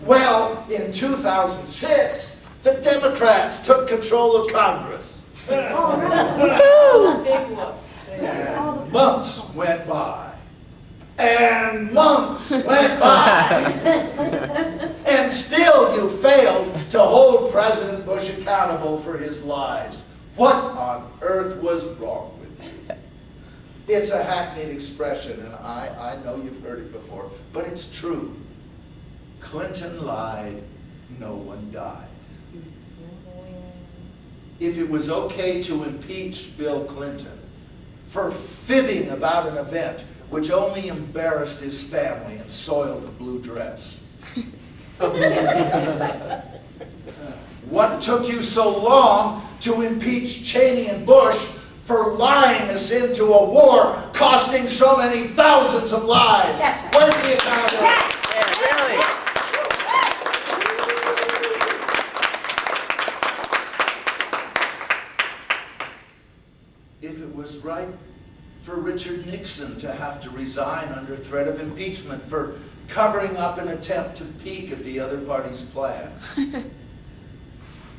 Well, in 2006, the Democrats took control of Congress. And months went by. And months went by. And still you failed to hold President Bush accountable for his lies. What on earth was wrong with you? It's a hackneyed expression, and I know you've heard it before, but it's true. Clinton lied, no one died. If it was okay to impeach Bill Clinton for fibbing about an event which only embarrassed his family and soiled a blue dress, what took you so long to impeach Cheney and Bush for lying us into a war costing so many thousands of lives? That's right. Where's the accountability? Yeah, really. If it was right for Richard Nixon to have to resign under threat of impeachment for covering up an attempt to peek at the other party's plans,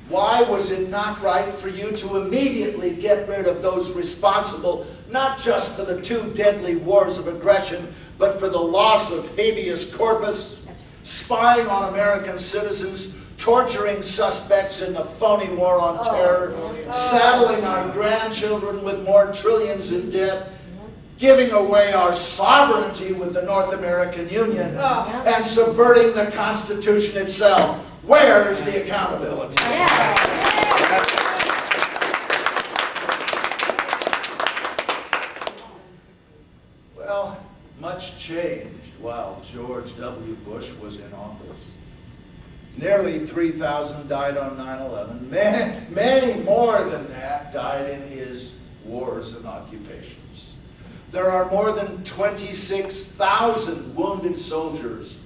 why was it not right for you to immediately get rid of those responsible not just for the two deadly wars of aggression, but for the loss of habeas corpus, spying on American citizens, torturing suspects in the phony war on terror, saddling our grandchildren with more trillions in debt, giving away our sovereignty with the North American Union, and subverting the Constitution itself? Where is the accountability? Well, much changed while George W. Bush was in office. Nearly 3,000 died on 9/11. Many more than that died in his wars and occupations. There are more than 26,000 wounded soldiers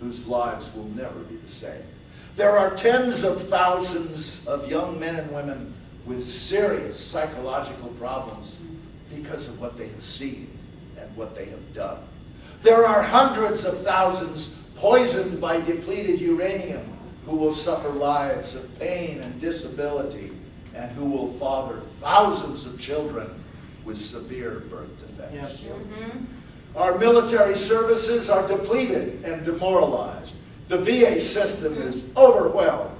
whose lives will never be the same. There are tens of thousands of young men and women with serious psychological problems because of what they have seen and what they have done. There are hundreds of thousands poisoned by depleted uranium who will suffer lives of pain and disability and who will father thousands of children with severe birth defects. Our military services are depleted and demoralized. The VA system is overwhelmed.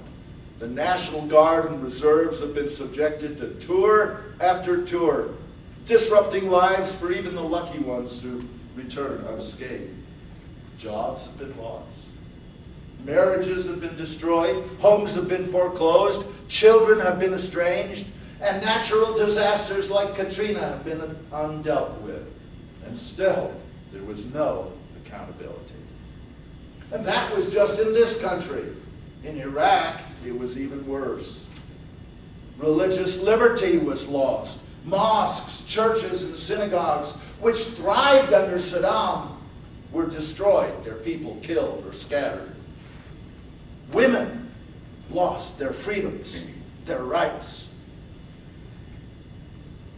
The National Guard and Reserves have been subjected to tour after tour, disrupting lives for even the lucky ones who return unscathed. Jobs have been lost. Marriages have been destroyed. Homes have been foreclosed. Children have been estranged. And natural disasters like Katrina have been undealt with. And still, there was no accountability. And that was just in this country. In Iraq, it was even worse. Religious liberty was lost. Mosques, churches, and synagogues, which thrived under Saddam, were destroyed, their people killed or scattered. Women lost their freedoms, their rights.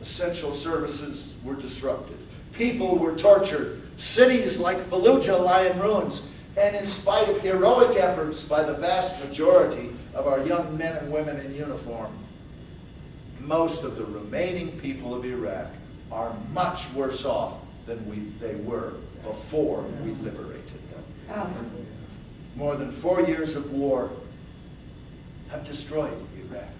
Essential services were disrupted. People were tortured. Cities like Fallujah lie in ruins. And in spite of heroic efforts by the vast majority of our young men and women in uniform, most of the remaining people of Iraq are much worse off than they were before we liberated them. More than 4 years of war have destroyed Iraq,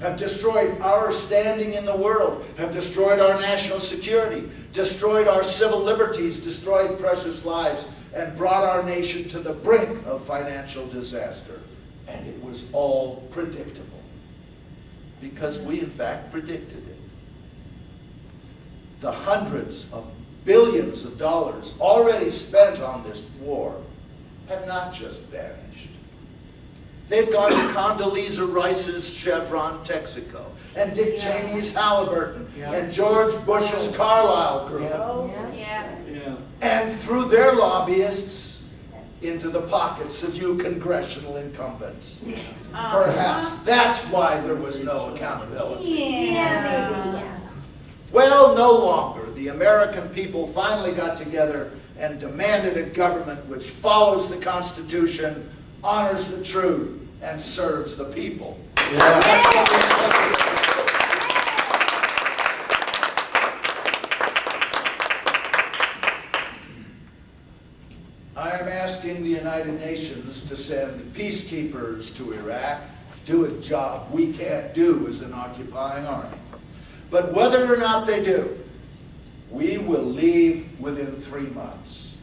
have destroyed our standing in the world, have destroyed our national security, destroyed our civil liberties, destroyed precious lives, and brought our nation to the brink of financial disaster. And it was all predictable, because we in fact predicted it. The hundreds of billions of dollars already spent on this war have not just vanished. They've gone to Condoleezza Rice's Chevron Texaco, and Dick Cheney's Halliburton, and George Bush's Carlyle Group. And through their lobbyists into the pockets of you congressional incumbents. Perhaps that's why there was no accountability. Well, no longer. The American people finally got together and demanded a government which follows the Constitution, honors the truth, and serves the people. Yeah. That's what we expected. I am asking the United Nations to send peacekeepers to Iraq, do a job we can't do as an occupying army. But whether or not they do, we will leave within 3 months.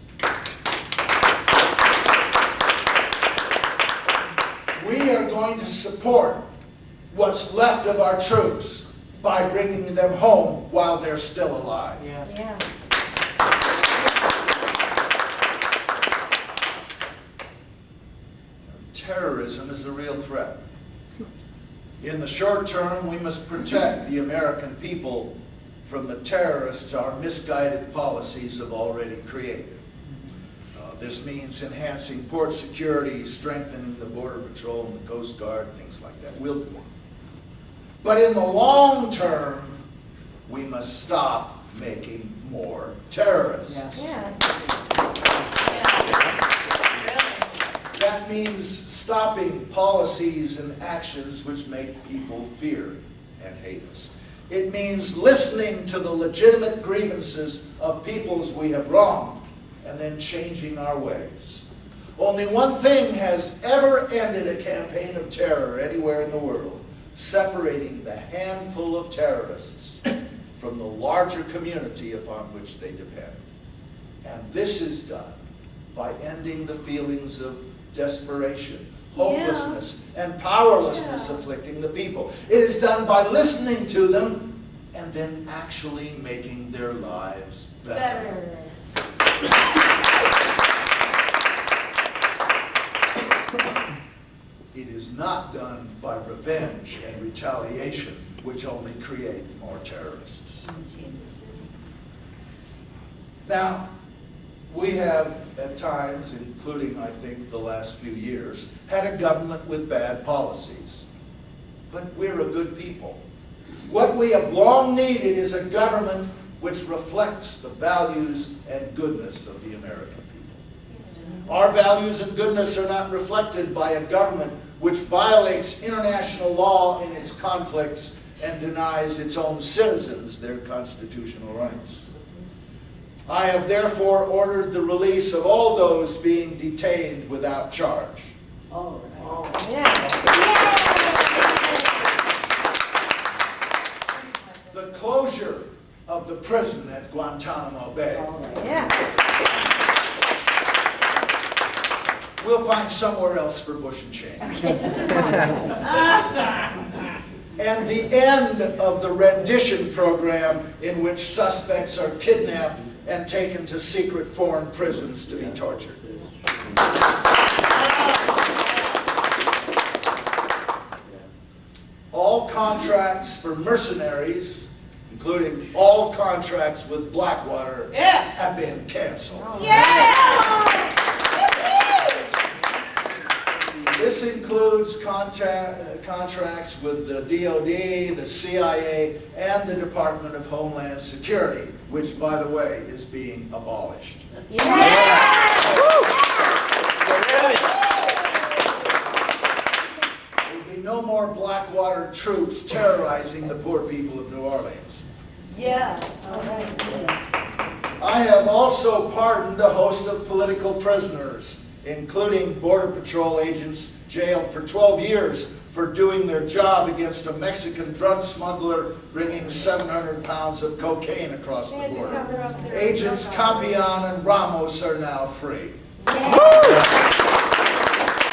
We are going to support what's left of our troops by bringing them home while they're still alive. Yeah. Terrorism is a real threat. In the short term, we must protect the American people from the terrorists our misguided policies have already created. This means enhancing port security, strengthening the Border Patrol and the Coast Guard, things like that. We'll do. But in the long term, we must stop making more terrorists. Yes. Yeah. That means stopping policies and actions which make people fear and hate us. It means listening to the legitimate grievances of peoples we have wronged and then changing our ways. Only one thing has ever ended a campaign of terror anywhere in the world: separating the handful of terrorists from the larger community upon which they depend. And this is done by ending the feelings of desperation, hopelessness, and powerlessness afflicting the people. It is done by listening to them and then actually making their lives better. It is not done by revenge and retaliation, which only create more terrorists. Now, we have, at times, including, I think, the last few years, had a government with bad policies. But we're a good people. What we have long needed is a government which reflects the values and goodness of the American people. Our values and goodness are not reflected by a government which violates international law in its conflicts and denies its own citizens their constitutional rights. I have therefore ordered the release of all those being detained without charge. All right. The closure of the prison at Guantanamo Bay. We'll find somewhere else for Bush and Cheney. And the end of the rendition program in which suspects are kidnapped and taken to secret foreign prisons to be tortured. All contracts for mercenaries, including all contracts with Blackwater, have been canceled. This includes contracts with the DOD, the CIA, and the Department of Homeland Security, which, by the way, is being abolished. There will be no more Blackwater troops terrorizing the poor people of New Orleans. Yes. All right. I have also pardoned a host of political prisoners, including Border Patrol agents jailed for 12 years for doing their job against a Mexican drug smuggler bringing 700 pounds of cocaine across the border. Agents Campion and Ramos are now free.